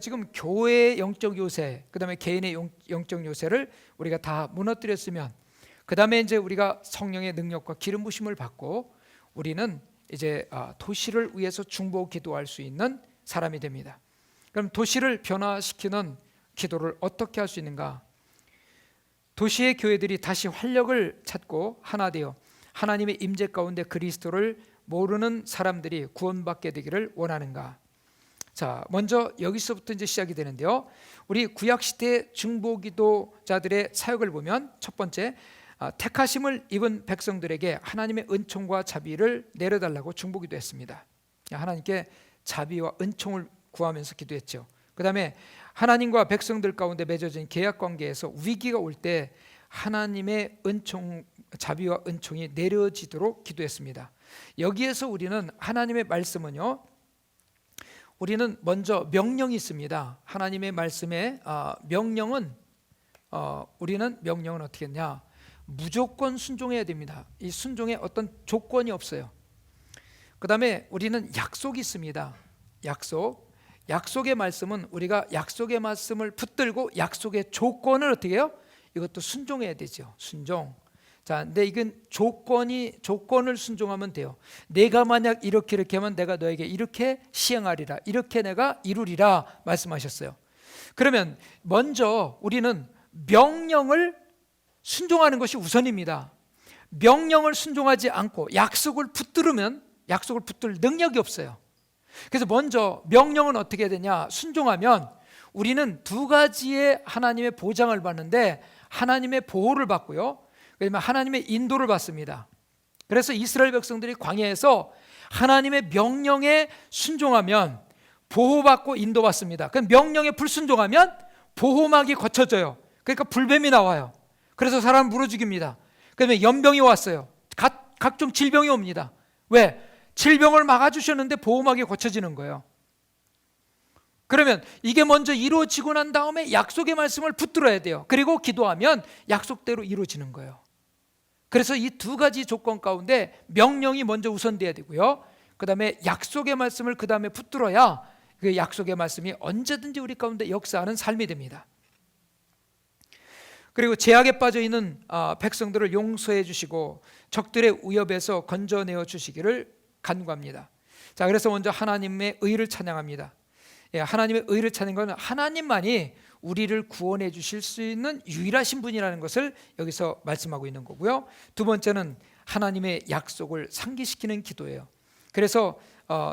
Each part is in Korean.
지금 교회의 영적 요새, 그 다음에 개인의 영적 요새를 우리가 다 무너뜨렸으면, 그 다음에 이제 우리가 성령의 능력과 기름 부심을 받고 우리는 이제 도시를 위해서 중보 기도할 수 있는 사람이 됩니다. 그럼 도시를 변화시키는 기도를 어떻게 할 수 있는가? 도시의 교회들이 다시 활력을 찾고 하나 되어 하나님의 임재 가운데 그리스도를 모르는 사람들이 구원받게 되기를 원하는가? 자, 먼저 여기서부터 이제 시작이 되는데요. 우리 구약 시대 중보 기도자들의 사역을 보면 첫 번째, 택하심을 입은 백성들에게 하나님의 은총과 자비를 내려달라고 중보 기도했습니다. 하나님께 자비와 은총을 구하면서 기도했죠. 그 다음에 하나님과 백성들 가운데 맺어진 계약 관계에서 위기가 올 때 하나님의 은총, 자비와 은총이 내려지도록 기도했습니다. 여기에서 우리는 하나님의 말씀은요, 우리는 먼저 명령이 있습니다. 하나님의 말씀에 명령은 우리는 명령은 어떻게 했냐? 무조건 순종해야 됩니다. 이 순종에 어떤 조건이 없어요. 그 다음에 우리는 약속이 있습니다. 약속의 말씀은 우리가 약속의 말씀을 붙들고 약속의 조건을 어떻게 해요? 이것도 순종해야 되죠. 순종. 자, 근데 이건 조건을 순종하면 돼요. 내가 만약 이렇게 하면 내가 너에게 이렇게 시행하리라, 이렇게 내가 이루리라 말씀하셨어요. 그러면 먼저 우리는 명령을 순종하는 것이 우선입니다. 명령을 순종하지 않고 약속을 붙들으면 약속을 붙들 능력이 없어요. 그래서 먼저 명령은 어떻게 되냐? 순종하면 우리는 두 가지의 하나님의 보장을 받는데, 하나님의 보호를 받고요, 그러면 하나님의 인도를 받습니다. 그래서 이스라엘 백성들이 광야에서 하나님의 명령에 순종하면 보호받고 인도받습니다. 그럼 명령에 불순종하면 보호막이 거쳐져요. 그러니까 불뱀이 나와요. 그래서 사람 물어 죽입니다. 그다음에 연병이 왔어요. 각종 질병이 옵니다. 왜? 질병을 막아주셨는데 보호막이 거쳐지는 거예요. 그러면 이게 먼저 이루어지고 난 다음에 약속의 말씀을 붙들어야 돼요. 그리고 기도하면 약속대로 이루어지는 거예요. 그래서 이 두 가지 조건 가운데 명령이 먼저 우선돼야 되고요, 그 다음에 약속의 말씀을 그 다음에 붙들어야 그 약속의 말씀이 언제든지 우리 가운데 역사하는 삶이 됩니다. 그리고 제약에 빠져 있는 백성들을 용서해 주시고 적들의 위협에서 건져내어 주시기를 간구합니다. 자, 그래서 먼저 하나님의 의를 찬양합니다. 하나님의 의를 찾는 것은 하나님만이 우리를 구원해 주실 수 있는 유일하신 분이라는 것을 여기서 말씀하고 있는 거고요. 두 번째는 하나님의 약속을 상기시키는 기도예요. 그래서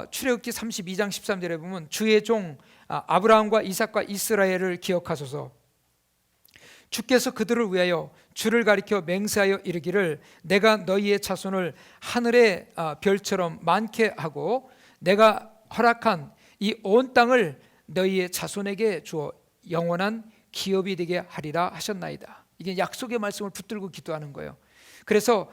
출애굽기 32장 13절에 보면 주의 종 아브라함과 이삭과 이스라엘을 기억하소서. 주께서 그들을 위하여 주를 가리켜 맹세하여 이르기를 내가 너희의 자손을 하늘의 별처럼 많게 하고 내가 허락한 이 온 땅을 너희의 자손에게 주어 영원한 기업이 되게 하리라 하셨나이다. 이게 약속의 말씀을 붙들고 기도하는 거예요. 그래서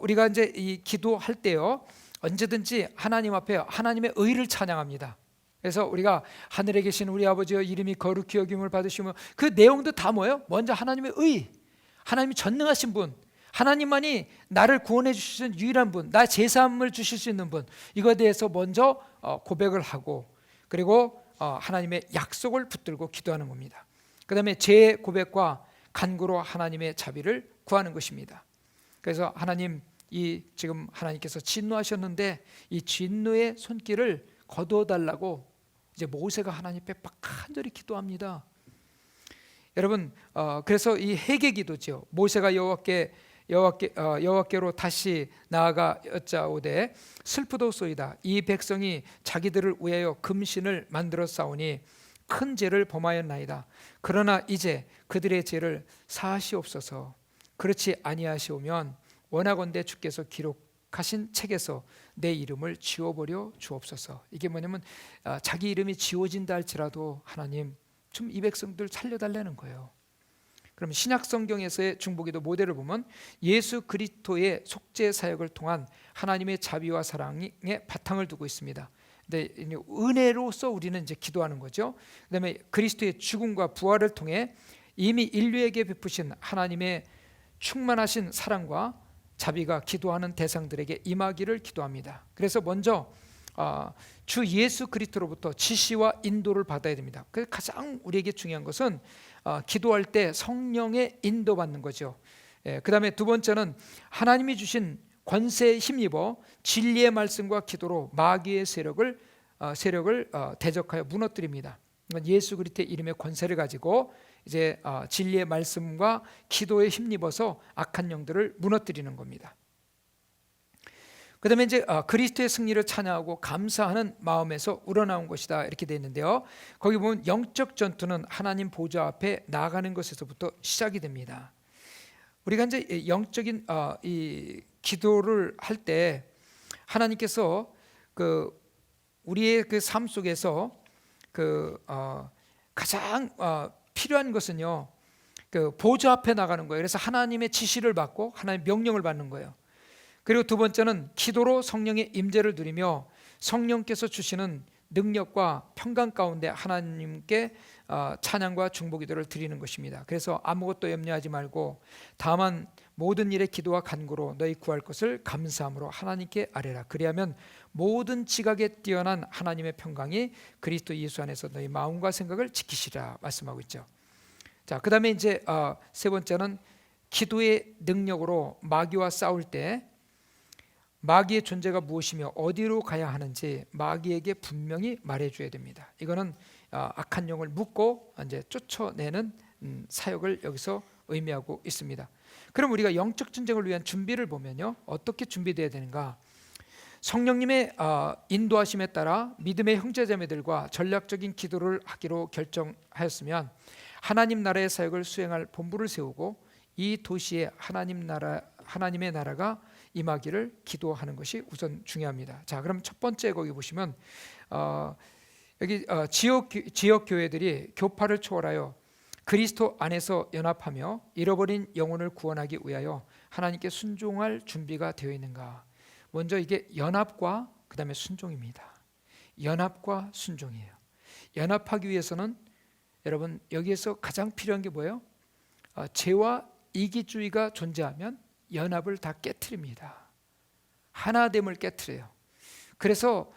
우리가 이제 이 기도할 때요, 언제든지 하나님 앞에 하나님의 의를 찬양합니다. 그래서 우리가 하늘에 계신 우리 아버지여 이름이 거룩히 여김을 받으시며, 그 내용도 다 뭐예요? 먼저 하나님의 의, 하나님이 전능하신 분, 하나님만이 나를 구원해 주시는 유일한 분, 나 제사함을 주실 수 있는 분, 이거에 대해서 먼저 고백을 하고, 그리고 하나님의 약속을 붙들고 기도하는 겁니다. 그 다음에 제 고백과 간구로 하나님의 자비를 구하는 것입니다. 그래서 하나님, 지금 하나님께서 진노하셨는데 이 진노의 손길을 거두어달라고 이제 모세가 하나님 앞에 간절히 기도합니다. 여러분, 그래서 이 회개 기도죠. 모세가 여호와께로 다시 나아가 여짜오되 슬프도소이다. 이 백성이 자기들을 위하여 금신을 만들어 싸우니 큰 죄를 범하였나이다. 그러나 이제 그들의 죄를 사하시옵소서. 그렇지 아니하시오면 원하건대 주께서 기록하신 책에서 내 이름을 지워버려 주옵소서. 이게 뭐냐면 자기 이름이 지워진다 할지라도 하나님 좀 이 백성들 살려달라는 거예요. 그럼 신약 성경에서의 중보기도 모델을 보면 예수 그리스도의 속죄 사역을 통한 하나님의 자비와 사랑의 바탕을 두고 있습니다. 근데 은혜로서 우리는 이제 기도하는 거죠. 그다음에 그리스도의 죽음과 부활을 통해 이미 인류에게 베푸신 하나님의 충만하신 사랑과 자비가 기도하는 대상들에게 임하기를 기도합니다. 그래서 먼저 주 예수 그리스도로부터 지시와 인도를 받아야 됩니다. 그 가장 우리에게 중요한 것은 기도할 때 성령의 인도받는 거죠. 그 다음에 두 번째는 하나님이 주신 권세에 힘입어 진리의 말씀과 기도로 마귀의 세력을 대적하여 무너뜨립니다. 예수 그리스도의 이름의 권세를 가지고 이제 진리의 말씀과 기도에 힘입어서 악한 영들을 무너뜨리는 겁니다. 그다음에 이제 그리스도의 승리를 찬양하고 감사하는 마음에서 우러나온 것이다 이렇게 되어 있는데요. 거기 보면 영적 전투는 하나님 보좌 앞에 나아가는 것에서부터 시작이 됩니다. 우리가 이제 영적인 이 기도를 할 때 하나님께서 우리의 그 삶 속에서 가장 필요한 것은요, 보좌 앞에 나가는 거예요. 그래서 하나님의 지시를 받고 하나님의 명령을 받는 거예요. 그리고 두 번째는 기도로 성령의 임재를 누리며 성령께서 주시는 능력과 평강 가운데 하나님께 찬양과 중보기도를 드리는 것입니다. 그래서 아무것도 염려하지 말고 다만 모든 일에 기도와 간구로 너희 구할 것을 감사함으로 하나님께 아뢰라. 그리하면 모든 지각에 뛰어난 하나님의 평강이 그리스도 예수 안에서 너희 마음과 생각을 지키시라 말씀하고 있죠. 자, 그다음에 이제 세 번째는 기도의 능력으로 마귀와 싸울 때 마귀의 존재가 무엇이며 어디로 가야 하는지 마귀에게 분명히 말해줘야 됩니다. 이거는 악한 영을 묶고 이제 쫓아내는 사역을 여기서 의미하고 있습니다. 그럼 우리가 영적 전쟁을 위한 준비를 보면요, 어떻게 준비되어야 되는가? 성령님의 인도하심에 따라 믿음의 형제자매들과 전략적인 기도를 하기로 결정하였으면 하나님 나라의 사역을 수행할 본부를 세우고 이 도시에 하나님의 나라가 임하기를 기도하는 것이 우선 중요합니다. 자, 그럼 첫 번째 거기 보시면 여기 지역 교회들이 교파를 초월하여 그리스도 안에서 연합하며 잃어버린 영혼을 구원하기 위하여 하나님께 순종할 준비가 되어 있는가? 먼저 이게 연합과 그다음에 순종입니다. 연합과 순종이에요. 연합하기 위해서는 여러분 여기에서 가장 필요한 게 뭐예요? 죄와 이기주의가 존재하면 연합을 다 깨트립니다. 하나됨을 깨트려요. 그래서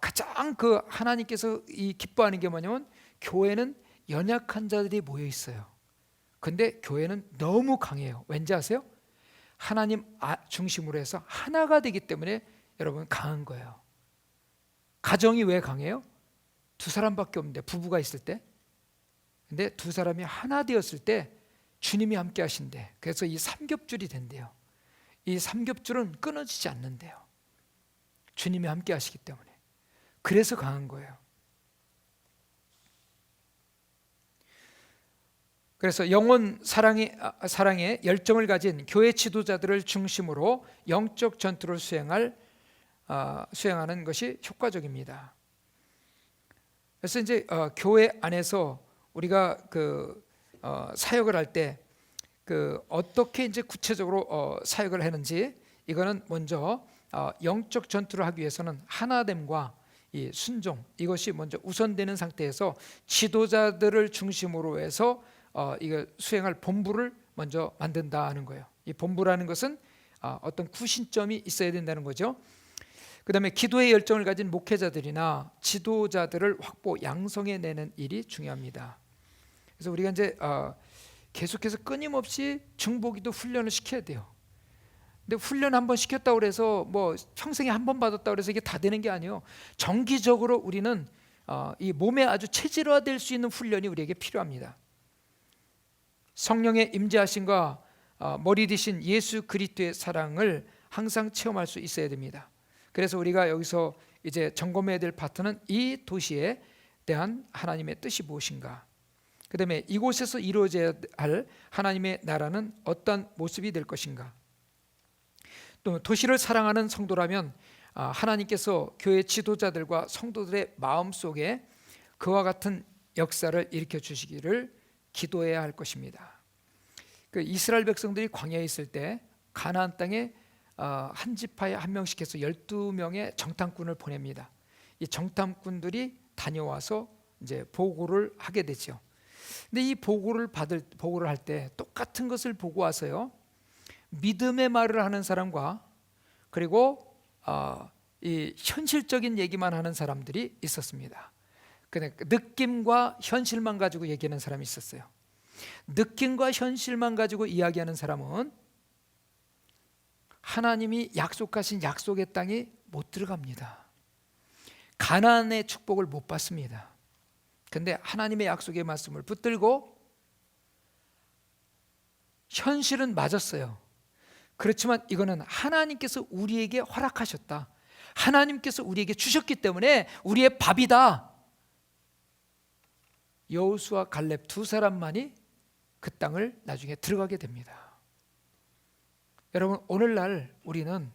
가장 하나님께서 기뻐하는 게 뭐냐면 교회는 연약한 자들이 모여 있어요. 근데 교회는 너무 강해요. 왠지 아세요? 하나님 중심으로 해서 하나가 되기 때문에 여러분 강한 거예요. 가정이 왜 강해요? 두 사람밖에 없는데, 부부가 있을 때. 근데 두 사람이 하나 되었을 때 주님이 함께 하신대. 그래서 이 삼겹줄이 된대요. 이 삼겹줄은 끊어지지 않는데요. 주님이 함께 하시기 때문에. 그래서 강한 거예요. 그래서 영혼 사랑에 열정을 가진 교회 지도자들을 중심으로 영적 전투를 수행하는 것이 효과적입니다. 그래서 이제 교회 안에서 우리가 사역을 할 때 어떻게 이제 구체적으로 사역을 하는지, 이거는 먼저 영적 전투를 하기 위해서는 하나됨과 이 순종, 이것이 먼저 우선되는 상태에서 지도자들을 중심으로 해서 이거 수행할 본부를 먼저 만든다 하는 거예요. 이 본부라는 것은 어떤 구신점이 있어야 된다는 거죠. 그 다음에 기도의 열정을 가진 목회자들이나 지도자들을 확보, 양성해내는 일이 중요합니다. 그래서 우리가 이제 계속해서 끊임없이 중보기도 훈련을 시켜야 돼요. 근데 훈련 한번 시켰다고 해서 뭐 평생에 한 번 받았다고 해서 이게 다 되는 게 아니에요. 정기적으로 우리는 이 몸에 아주 체질화될 수 있는 훈련이 우리에게 필요합니다. 성령의 임재하심과 머리 되신 예수 그리스도의 사랑을 항상 체험할 수 있어야 됩니다. 그래서 우리가 여기서 이제 점검해야 될 파트는 이 도시에 대한 하나님의 뜻이 무엇인가? 그 다음에 이곳에서 이루어져야 할 하나님의 나라는 어떤 모습이 될 것인가? 또 도시를 사랑하는 성도라면 하나님께서 교회 지도자들과 성도들의 마음속에 그와 같은 역사를 일으켜 주시기를 기도해야 할 것입니다. 이스라엘 백성들이 광야에 있을 때 가나안 땅에 한 지파에 한 명씩 해서 12명의 정탐꾼을 보냅니다. 이 정탐꾼들이 다녀와서 이제 보고를 하게 되죠. 근데 이 보고를 할 때 똑같은 것을 보고 와서요, 믿음의 말을 하는 사람과 그리고 이 현실적인 얘기만 하는 사람들이 있었습니다. 그냥 느낌과 현실만 가지고 얘기하는 사람이 있었어요. 느낌과 현실만 가지고 이야기하는 사람은 하나님이 약속하신 약속의 땅에 못 들어갑니다. 가나안의 축복을 못 받습니다. 근데 하나님의 약속의 말씀을 붙들고 현실은 맞았어요. 그렇지만 이거는 하나님께서 우리에게 허락하셨다. 하나님께서 우리에게 주셨기 때문에 우리의 밥이다. 여호수아 갈렙 두 사람만이 그 땅을 나중에 들어가게 됩니다. 여러분, 오늘날 우리는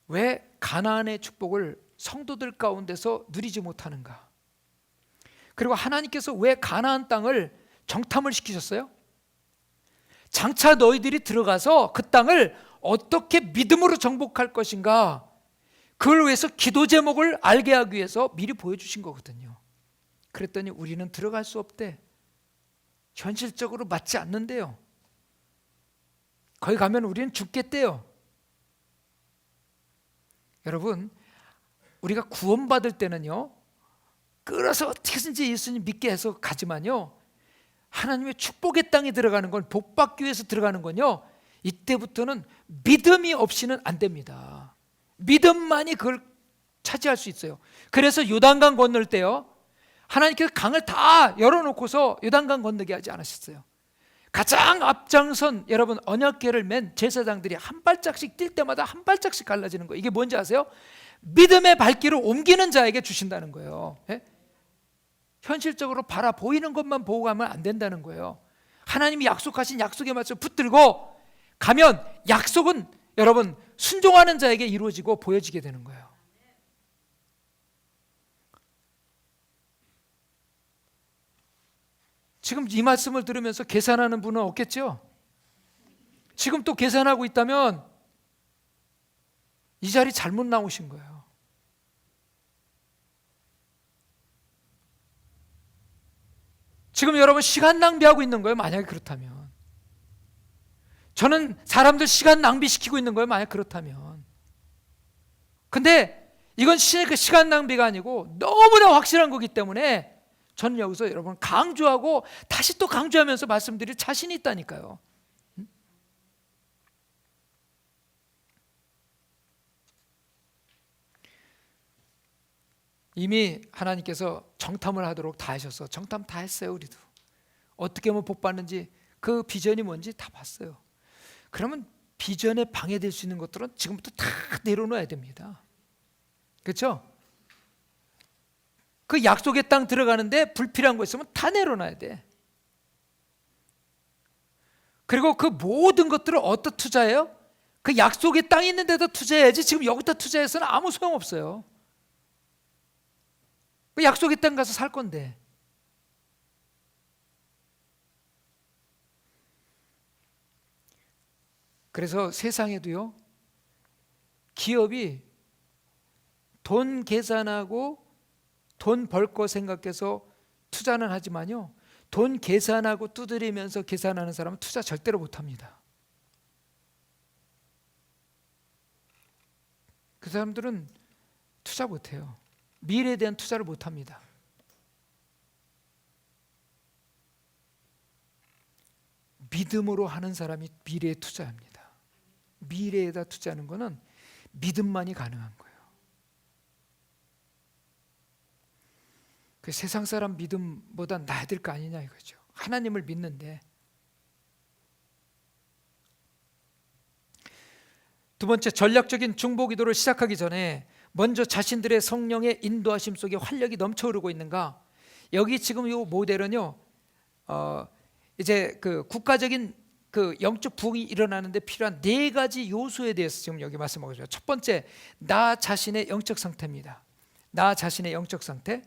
왜 가나안의 축복을 성도들 가운데서 누리지 못하는가? 그리고 하나님께서 왜 가나안 땅을 정탐을 시키셨어요? 장차 너희들이 들어가서 그 땅을 어떻게 믿음으로 정복할 것인가, 그걸 위해서 기도 제목을 알게 하기 위해서 미리 보여주신 거거든요. 그랬더니 우리는 들어갈 수 없대. 현실적으로 맞지 않는데요. 거기 가면 우리는 죽겠대요. 여러분, 우리가 구원받을 때는요, 끌어서 어떻게든지 예수님 믿게 해서 가지만요, 하나님의 축복의 땅에 들어가는 건, 복받기 위해서 들어가는 건요, 이때부터는 믿음이 없이는 안 됩니다. 믿음만이 그걸 차지할 수 있어요. 그래서 요단강 건널 때요, 하나님께서 강을 다 열어놓고서 요단강 건너게 하지 않으셨어요. 가장 앞장선 여러분 언약궤를 맨 제사장들이 한 발짝씩 뛸 때마다 한 발짝씩 갈라지는 거예요. 이게 뭔지 아세요? 믿음의 발길을 옮기는 자에게 주신다는 거예요. 예? 현실적으로 바라 보이는 것만 보고 가면 안 된다는 거예요. 하나님이 약속하신 약속에 맞춰 붙들고 가면 약속은 여러분 순종하는 자에게 이루어지고 보여지게 되는 거예요. 지금 이 말씀을 들으면서 계산하는 분은 없겠죠? 지금 또 계산하고 있다면 이 자리 잘못 나오신 거예요. 지금 여러분 시간 낭비하고 있는 거예요. 만약에 그렇다면. 저는 사람들 시간 낭비시키고 있는 거예요. 만약 그렇다면. 근데 이건 시간 낭비가 아니고 너무나 확실한 거기 때문에 저는 여기서 여러분 강조하고 다시 또 강조하면서 말씀드릴 자신이 있다니까요. 이미 하나님께서 정탐을 하도록 다 하셔서 정탐 다 했어요. 우리도 어떻게 하면 복 받는지 그 비전이 뭔지 다 봤어요. 그러면 비전에 방해될 수 있는 것들은 지금부터 다 내려놓아야 됩니다. 그렇죠? 그 약속의 땅 들어가는데 불필요한 거 있으면 다 내려놔야 돼. 그리고 그 모든 것들을 어디다 투자해요? 그 약속의 땅이 있는 데다 투자해야지. 지금 여기다 투자해서는 아무 소용없어요. 그 약속의 땅 가서 살 건데. 그래서 세상에도요, 기업이 돈 계산하고 돈 벌 거 생각해서 투자는 하지만요, 돈 계산하고 두드리면서 계산하는 사람은 투자 절대로 못합니다. 그 사람들은 투자 못해요. 미래에 대한 투자를 못합니다. 믿음으로 하는 사람이 미래에 투자합니다. 미래에다 투자하는 것은 믿음만이 가능한 거예요. 그 세상 사람 믿음보다 나아야 될 거 아니냐 이거죠. 하나님을 믿는데. 두 번째, 전략적인 중보기도를 시작하기 전에 먼저 자신들의 성령의 인도하심 속에 활력이 넘쳐흐르고 있는가. 여기 지금 이 모델은요, 이제 그 국가적인 그 영적 부흥이 일어나는데 필요한 네 가지 요소에 대해서 지금 여기 말씀하고 있어요. 첫 번째, 나 자신의 영적 상태입니다. 나 자신의 영적 상태.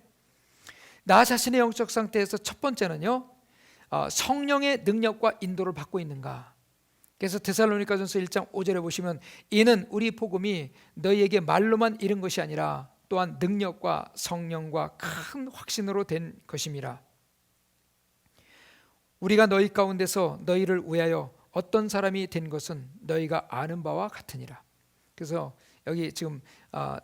나 자신의 영적 상태에서 첫 번째는요, 성령의 능력과 인도를 받고 있는가. 그래서 데살로니가전서 1장 5절에 보시면, 이는 우리 복음이 너희에게 말로만 이른 것이 아니라 또한 능력과 성령과 큰 확신으로 된 것임이라. 우리가 너희 가운데서 너희를 위하여 어떤 사람이 된 것은 너희가 아는 바와 같으니라. 그래서 여기 지금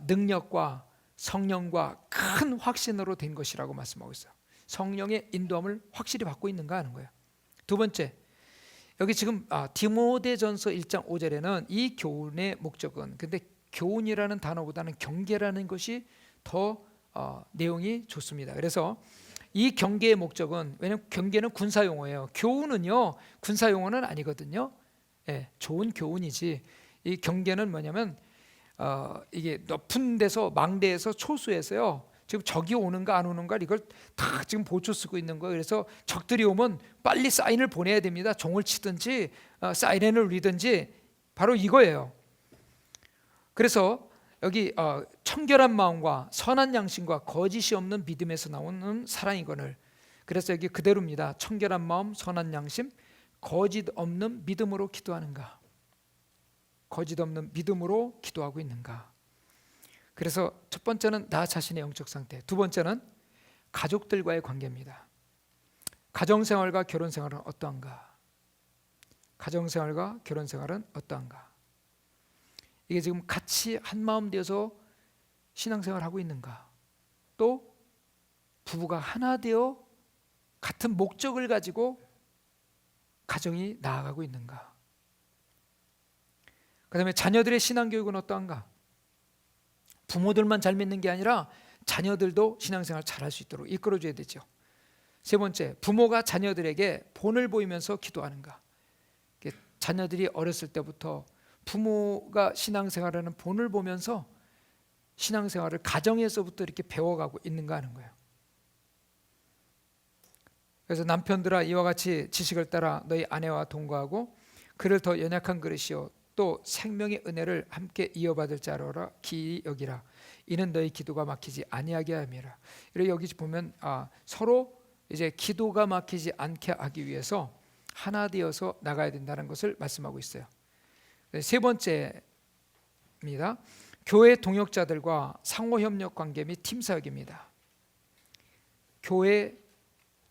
능력과 성령과 큰 확신으로 된 것이라고 말씀하고 있어요. 성령의 인도함을 확실히 받고 있는가 하는 거예요. 두 번째, 여기 지금 디모데전서 1장 5절에는 이 교훈의 목적은, 근데 교훈이라는 단어보다는 경계라는 것이 더 내용이 좋습니다. 그래서 이 경계의 목적은, 왜냐하면 경계는 군사용어예요. 교훈은요 군사용어는 아니거든요. 좋은 교훈이지. 이 경계는 뭐냐면 이게 높은 데서, 망대에서, 초소에서요 지금 적이 오는가 안 오는가 이걸 다 지금 보초 쓰고 있는 거예요. 그래서 적들이 오면 빨리 사인을 보내야 됩니다. 종을 치든지 사이렌을 울리든지, 바로 이거예요. 그래서 여기 청결한 마음과 선한 양심과 거짓이 없는 믿음에서 나오는 사랑이거늘. 그래서 여기 그대로입니다. 청결한 마음, 선한 양심, 거짓 없는 믿음으로 기도하는가? 거짓 없는 믿음으로 기도하고 있는가? 그래서 첫 번째는 나 자신의 영적 상태, 두 번째는 가족들과의 관계입니다. 가정생활과 결혼생활은 어떠한가? 가정생활과 결혼생활은 어떠한가? 이게 지금 같이 한마음 되어서 신앙생활을 하고 있는가? 또 부부가 하나 되어 같은 목적을 가지고 가정이 나아가고 있는가? 그 다음에 자녀들의 신앙교육은 어떠한가? 부모들만 잘 믿는 게 아니라 자녀들도 신앙생활 잘할 수 있도록 이끌어줘야 되죠. 세 번째, 부모가 자녀들에게 본을 보이면서 기도하는가? 자녀들이 어렸을 때부터 부모가 신앙생활하는 본을 보면서 신앙생활을 가정에서부터 이렇게 배워가고 있는가 하는 거예요. 그래서 남편들아 이와 같이 지식을 따라 너희 아내와 동거하고 그를 더 연약한 그릇이요 또 생명의 은혜를 함께 이어받을 자로라 기이 여기라. 이는 너희 기도가 막히지 아니하게 함이라. 이렇게 여기 보면 서로 이제 기도가 막히지 않게 하기 위해서 하나 되어서 나가야 된다는 것을 말씀하고 있어요. 세 번째입니다. 교회 동역자들과 상호협력 관계 및 팀 사역입니다. 교회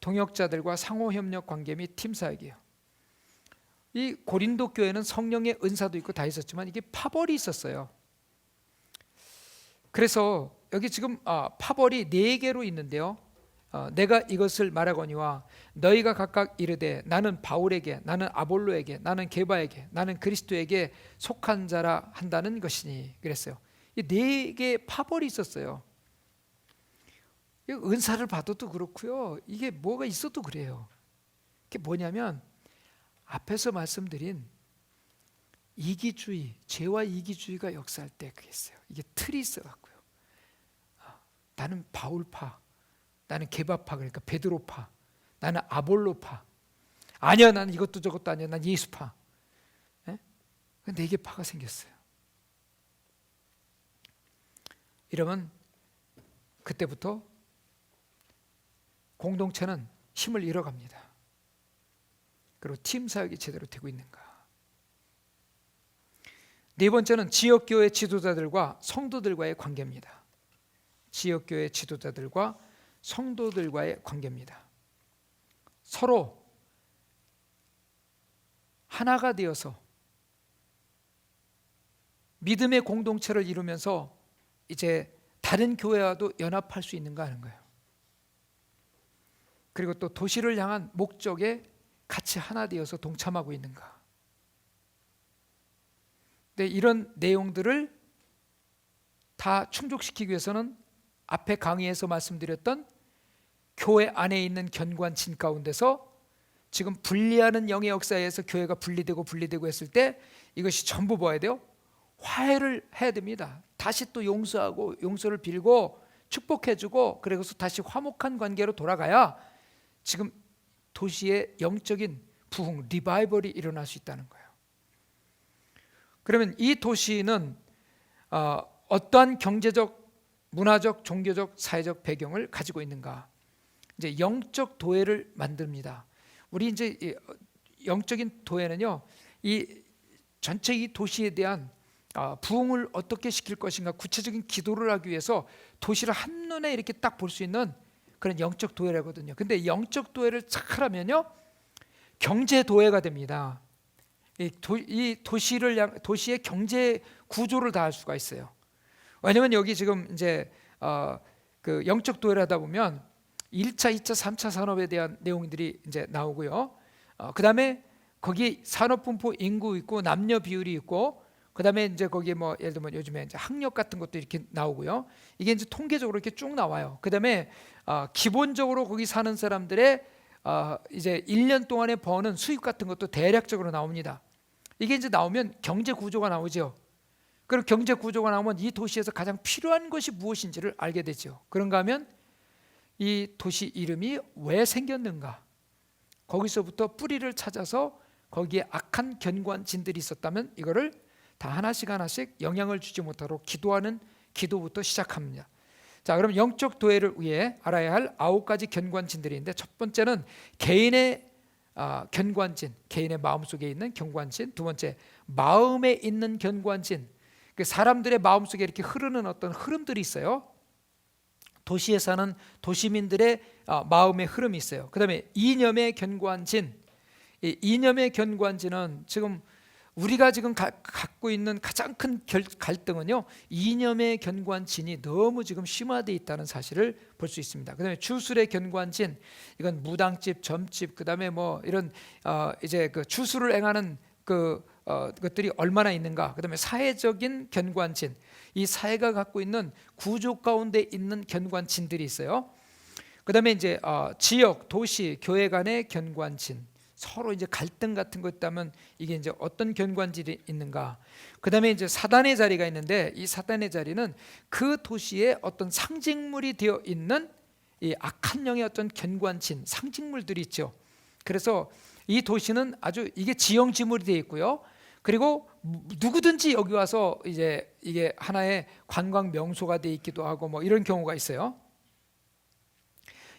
동역자들과 상호협력 관계 및 팀 사역이에요. 이 고린도 교회는 성령의 은사도 있고 다 있었지만 이게 파벌이 있었어요. 그래서 여기 지금 파벌이 4개로 있는데요. 내가 이것을 말하거니와 너희가 각각 이르되 나는 바울에게, 나는 아볼로에게, 나는 게바에게, 나는 그리스도에게 속한 자라 한다는 것이니 그랬어요. 이 4개의 파벌이 있었어요. 은사를 받아도 그렇고요. 이게 뭐가 있어도 그래요. 이게 뭐냐면 앞에서 말씀드린 이기주의, 죄와 이기주의가 역사할 때 그게 있어요. 이게 틀이 있어갖고요. 나는 바울파, 나는 게바파, 그러니까 베드로파, 나는 아볼로파. 아니야, 나는 이것도 저것도 아니야, 난 예수파. 4개 파가 생겼어요. 이러면 그때부터 공동체는 힘을 잃어갑니다. 그리고 팀 사역이 제대로 되고 있는가? 네 번째는 지역교회 지도자들과 성도들과의 관계입니다. 지역교회 지도자들과 성도들과의 관계입니다. 서로 하나가 되어서 믿음의 공동체를 이루면서 이제 다른 교회와도 연합할 수 있는가 하는 거예요. 그리고 또 도시를 향한 목적에 같이 하나 되어서 동참하고 있는가. 근데 이런 내용들을 다 충족시키기 위해서는 앞에 강의에서 말씀드렸던 교회 안에 있는 견고한 가운데서 지금 분리하는 영의 역사에서 교회가 분리되고 했을 때 이것이 전부 뭐 해야 돼요? 화해를 해야 됩니다. 다시 또 용서하고 용서를 빌고 축복해주고 그래서 다시 화목한 관계로 돌아가야 지금 도시의 영적인 부흥, 리바이벌이 일어날 수 있다는 거예요. 그러면 이 도시는 어떠한 경제적, 문화적, 종교적, 사회적 배경을 가지고 있는가? 이제 영적 도회를 만듭니다. 우리 이제 영적인 도회는요, 이 전체 이 도시에 대한 부흥을 어떻게 시킬 것인가, 구체적인 기도를 하기 위해서 도시를 한눈에 이렇게 딱 볼 수 있는 그런 영적 도회라거든요. 근데 영적 도회를 잘 하면요 경제 도회가 됩니다. 이 도시의 경제 구조를 다 알 수가 있어요. 왜냐하면 여기 지금 이제 그 영적 도회를 하다 보면 1차, 2차, 3차 산업에 대한 내용들이 이제 나오고요. 그다음에 거기 산업 분포 인구 있고 남녀 비율이 있고 그다음에 이제 거기에 뭐 예를 들면 요즘에 이제 학력 같은 것도 이렇게 나오고요. 이게 이제 통계적으로 이렇게 쭉 나와요. 그다음에 기본적으로 거기 사는 사람들의 이제 1년 동안에 버는 수입 같은 것도 대략적으로 나옵니다. 이게 이제 나오면 경제 구조가 나오죠. 그럼 경제 구조가 나오면 이 도시에서 가장 필요한 것이 무엇인지를 알게 되죠. 그런가 하면 이 도시 이름이 왜 생겼는가? 거기서부터 뿌리를 찾아서 거기에 악한 견고한진들이 있었다면 이거를 다 하나씩 하나씩 영향을 주지 못하도록 기도하는 기도부터 시작합니다. 자, 그럼 영적 도회를 위해 알아야 할 9가지 견고한진들인데, 첫 번째는 개인의 견고한진, 개인의 마음속에 있는 견고한진. 두 번째, 마음에 있는 견고한진, 사람들의 마음속에 이렇게 흐르는 어떤 흐름들이 있어요. 도시에 사는 도시민들의 마음의 흐름이 있어요. 그 다음에 이념의 견고한진. 이 이념의 견고한진은 지금 우리가 지금 갖고 있는 가장 큰 갈등은요, 이념의 견고한진이 너무 지금 심화되어 있다는 사실을 볼 수 있습니다. 그다음에 주술의 견고한진, 이건 무당집, 점집, 그다음에 뭐 이런 이제 그 주술을 행하는 것들이 얼마나 있는가. 그다음에 사회적인 견고한진, 이 사회가 갖고 있는 구조 가운데 있는 견고한진들이 있어요. 그다음에 이제 지역, 도시, 교회 간의 견고한진, 서로 이제 갈등 같은 거 있다면 이게 이제 어떤 견고한진이 있는가. 그다음에 이제 사단의 자리가 있는데, 이 사단의 자리는 그 도시에 어떤 상징물이 되어 있는 이 악한 영의 어떤 견고한진, 상징물들이 있죠. 그래서 이 도시는 아주 이게 지형지물이 되어 있고요. 그리고 누구든지 여기 와서 이제 이게 하나의 관광 명소가 되어 있기도 하고 뭐 이런 경우가 있어요.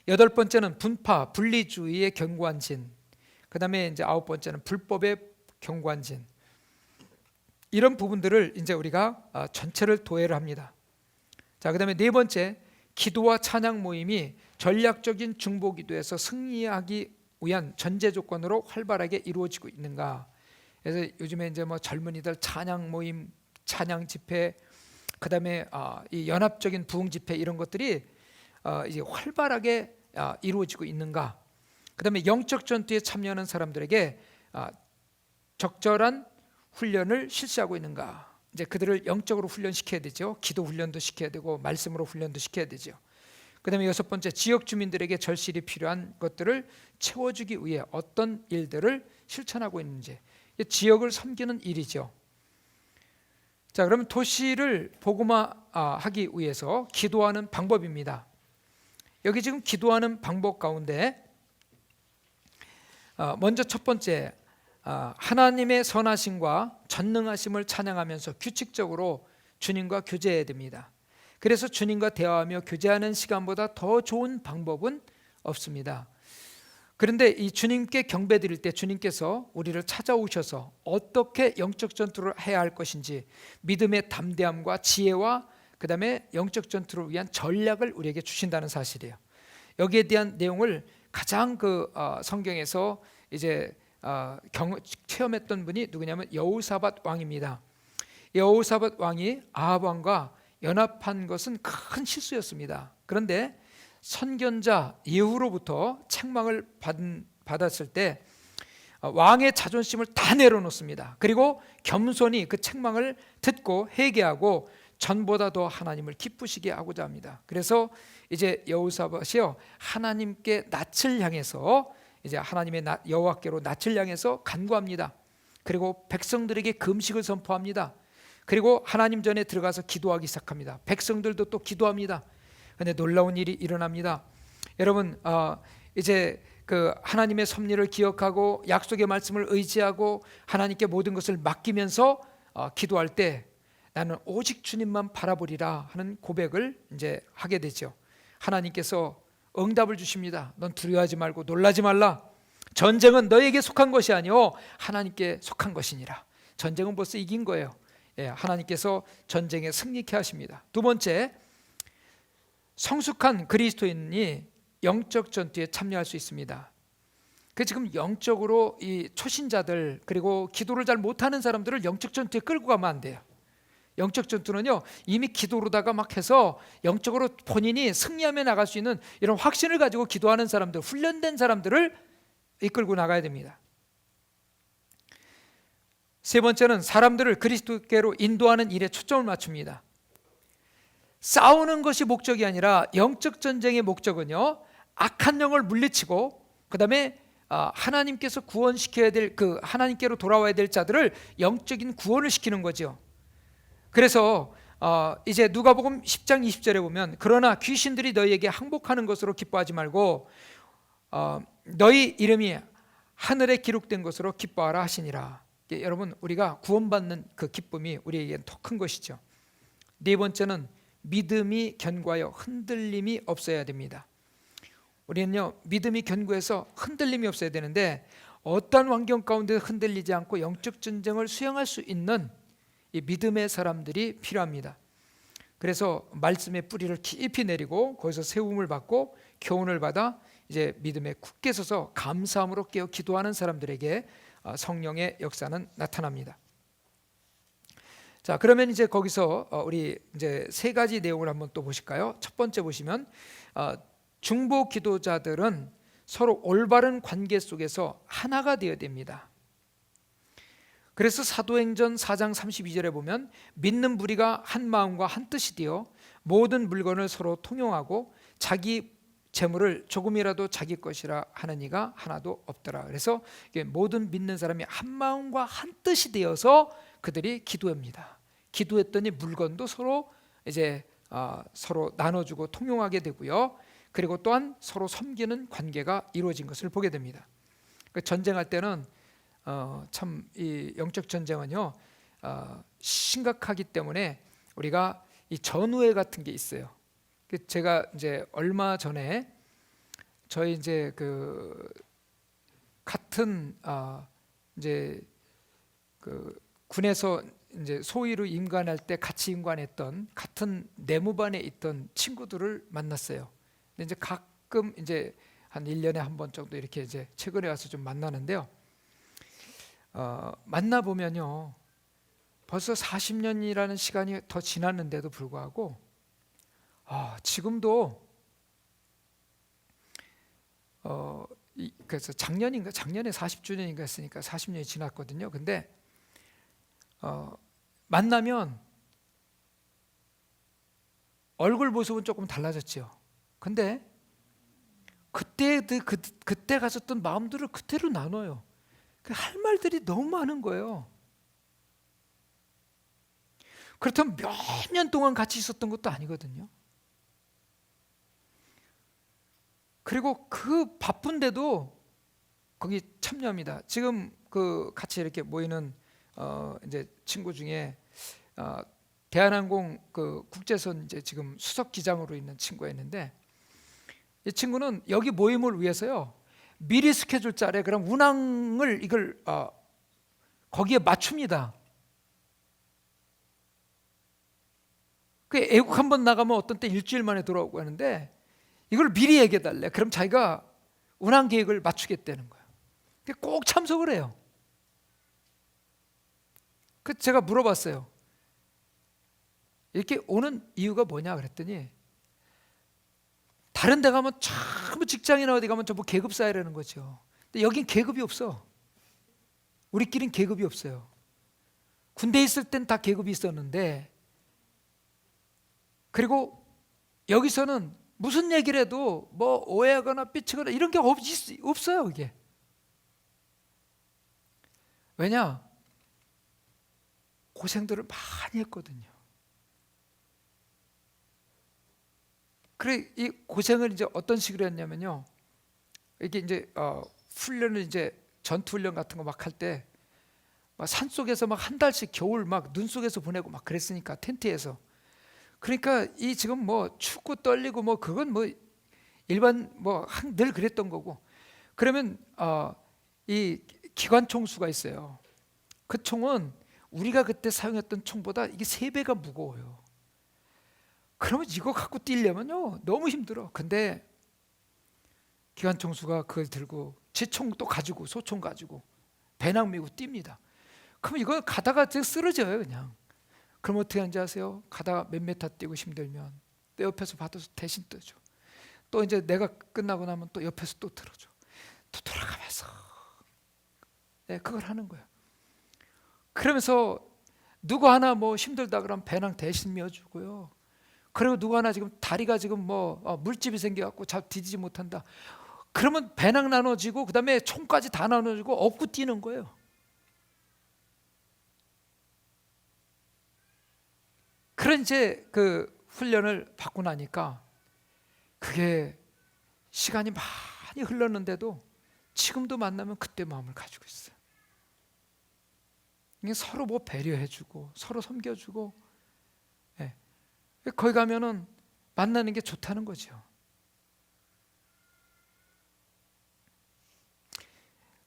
8번째는 분파, 분리주의의 견고한진. 그다음에 이제 9번째는 불법의 견고한진. 이런 부분들을 이제 우리가 전체를 도회를 합니다. 자, 그다음에 4번째, 기도와 찬양 모임이 전략적인 중보기도에서 승리하기 위한 전제 조건으로 활발하게 이루어지고 있는가. 그래서 요즘에 이제 뭐 젊은이들 찬양 모임, 찬양 집회, 그다음에 이 연합적인 부흥 집회, 이런 것들이 이제 활발하게 이루어지고 있는가. 그다음에 영적 전투에 참여하는 사람들에게 적절한 훈련을 실시하고 있는가. 이제 그들을 영적으로 훈련시켜야 되죠. 기도 훈련도 시켜야 되고 말씀으로 훈련도 시켜야 되죠. 그다음에 6번째, 지역 주민들에게 절실히 필요한 것들을 채워주기 위해 어떤 일들을 실천하고 있는지. 지역을 섬기는 일이죠. 자, 그러면 도시를 복음화하기 위해서 기도하는 방법입니다. 여기 지금 기도하는 방법 가운데 먼저 첫 번째, 하나님의 선하심과 전능하심을 찬양하면서 규칙적으로 주님과 교제해야 됩니다. 그래서 주님과 대화하며 교제하는 시간보다 더 좋은 방법은 없습니다. 그런데 이 주님께 경배드릴 때 주님께서 우리를 찾아오셔서 어떻게 영적 전투를 해야 할 것인지, 믿음의 담대함과 지혜와 그다음에 영적 전투를 위한 전략을 우리에게 주신다는 사실이에요. 여기에 대한 내용을 가장 성경에서 이제 체험했던 분이 누구냐면 여호사밧 왕입니다. 여호사밧 왕이 아합 왕과 연합한 것은 큰 실수였습니다. 그런데 선견자 예후로부터 책망을 받았을 때 왕의 자존심을 다 내려놓습니다. 그리고 겸손히 그 책망을 듣고 회개하고 전보다 더 하나님을 기쁘시게 하고자 합니다. 그래서 이제 여호사밧이요, 하나님께 낯을 향해서 이제 하나님의 여호와께로 낯을 향해서 간구합니다. 그리고 백성들에게 금식을 선포합니다. 그리고 하나님 전에 들어가서 기도하기 시작합니다. 백성들도 또 기도합니다. 그런데 놀라운 일이 일어납니다. 여러분, 이제 그 하나님의 섭리를 기억하고 약속의 말씀을 의지하고 하나님께 모든 것을 맡기면서 기도할 때 나는 오직 주님만 바라보리라 하는 고백을 이제 하게 되죠. 하나님께서 응답을 주십니다. 넌 두려워하지 말고 놀라지 말라. 전쟁은 너에게 속한 것이 아니오 하나님께 속한 것이니라. 전쟁은 벌써 이긴 거예요. 하나님께서 전쟁에 승리케 하십니다. 두 번째, 성숙한 그리스도인이 영적 전투에 참여할 수 있습니다. 그 지금 영적으로 이 초신자들 그리고 기도를 잘 못하는 사람들을 영적 전투에 끌고 가면 안 돼요. 영적 전투는요, 이미 기도로다가 막 해서 영적으로 본인이 승리하며 나갈 수 있는 이런 확신을 가지고 기도하는 사람들, 훈련된 사람들을 이끌고 나가야 됩니다. 세 번째는 사람들을 그리스도께로 인도하는 일에 초점을 맞춥니다. 싸우는 것이 목적이 아니라 영적 전쟁의 목적은요, 악한 영을 물리치고 그 다음에 하나님께서 구원시켜야 될 그 하나님께로 돌아와야 될 자들을 영적인 구원을 시키는 거죠. 그래서 이제 누가복음 10장 20절에 보면 그러나 귀신들이 너희에게 항복하는 것으로 기뻐하지 말고 너희 이름이 하늘에 기록된 것으로 기뻐하라 하시니라. 여러분, 우리가 구원받는 그 기쁨이 우리에겐 더 큰 것이죠. 네 번째는 믿음이 견고하여 흔들림이 없어야 됩니다. 우리는요, 믿음이 견고해서 흔들림이 없어야 되는데 어떤 환경 가운데 흔들리지 않고 영적 전쟁을 수행할 수 있는 이 믿음의 사람들이 필요합니다. 그래서 말씀의 뿌리를 깊이 내리고 거기서 세움을 받고 교훈을 받아 이제 믿음에 굳게 서서 감사함으로 깨어 기도하는 사람들에게 성령의 역사는 나타납니다. 자, 그러면 이제 거기서 우리 이제 세 가지 내용을 한번 또 보실까요? 첫 번째 보시면 중보 기도자들은 서로 올바른 관계 속에서 하나가 되어야 됩니다. 그래서 사도행전 4장 32절에 보면 믿는 무리가 한 마음과 한 뜻이 되어 모든 물건을 서로 통용하고 자기 재물을 조금이라도 자기 것이라 하는 이가 하나도 없더라. 그래서 모든 믿는 사람이 한 마음과 한 뜻이 되어서 그들이 기도합니다. 기도했더니 물건도 서로 이제 서로 나눠주고 통용하게 되고요. 그리고 또한 서로 섬기는 관계가 이루어진 것을 보게 됩니다. 전쟁할 때는 참 이 영적 전쟁은요 심각하기 때문에 우리가 이 전우회 같은 게 있어요. 제가 이제 얼마 전에 저희 이제 그 같은 이제 그 군에서 이제 소위로 임관할 때 같이 임관했던 같은 내무반에 있던 친구들을 만났어요. 근데 이제 가끔 이제 한 1년에 한 번 정도 이렇게 이제 최근에 와서 좀 만나는데요. 만나 보면요, 벌써 40년이라는 시간이 더 지났는데도 불구하고 지금도 그래서 작년에 40주년인가 했으니까 40년이 지났거든요. 근데 만나면 얼굴 모습은 조금 달라졌죠. 근데 그때 가졌던 마음들을 그대로 나눠요. 할 말들이 너무 많은 거예요. 그렇다면 몇 년 동안 같이 있었던 것도 아니거든요. 그리고 그 바쁜데도 거기 참여합니다. 지금 그 같이 이렇게 모이는 이제 친구 중에 대한항공 그 국제선 이제 지금 수석 기장으로 있는 친구가 있는데, 이 친구는 여기 모임을 위해서요 미리 스케줄 짜래. 그럼 운항을 이걸 거기에 맞춥니다. 그 애국 한번 나가면 어떤 때 일주일 만에 돌아오고 하는데 이걸 미리 얘기해 달래. 그럼 자기가 운항 계획을 맞추겠다는 거예요. 꼭 참석을 해요. 그 제가 물어봤어요. 이렇게 오는 이유가 뭐냐 그랬더니 다른 데 가면 전부 직장이나 어디 가면 전부 계급 쌓이라는 거죠. 근데 여긴 계급이 없어. 우리끼리는 계급이 없어요. 군대에 있을 땐 다 계급이 있었는데, 그리고 여기서는 무슨 얘기를 해도 뭐 오해하거나 삐치거나 이런 게 없어요. 이게 왜냐? 고생들을 많이 했거든요. 그래, 이 고생을 이제 어떤 식으로 했냐면요, 이게 이제 훈련을 이제 전투 훈련 같은 거 막 할 때 막 산속에서 막 한 달씩 겨울 막 눈 속에서 보내고 막 그랬으니까, 텐트에서. 그러니까 이 지금 뭐 춥고 떨리고 뭐 그건 뭐 일반 뭐 늘 그랬던 거고. 그러면 이 기관 총수가 있어요. 그 총은 우리가 그때 사용했던 총보다 이게 3배가 무거워요. 그러면 이거 갖고 뛰려면요 너무 힘들어. 근데 기관 총수가 그걸 들고 지총도 가지고 소총 가지고 배낭 메고 뜁니다. 그럼 이거 가다가 쓰러져요 그냥. 그럼 어떻게 하는지 아세요? 가다가 몇 메타 뛰고 힘들면 또 옆에서 받아서 대신 떠줘. 또 이제 내가 끝나고 나면 또 옆에서 또 들어줘. 또 돌아가면서 그걸 하는 거예요. 그러면서 누구 하나 뭐 힘들다 그러면 배낭 대신 메어주고요. 그리고 누구 하나 지금 다리가 지금 뭐 물집이 생겨갖고 잘 디디지 못한다. 그러면 배낭 나눠지고 그 다음에 총까지 다 나눠지고 업고 뛰는 거예요. 그런 이제 그 훈련을 받고 나니까 그게 시간이 많이 흘렀는데도 지금도 만나면 그때 마음을 가지고 있어요. 서로 뭐 배려해주고 서로 섬겨주고, 거기 가면은 만나는 게 좋다는 거죠.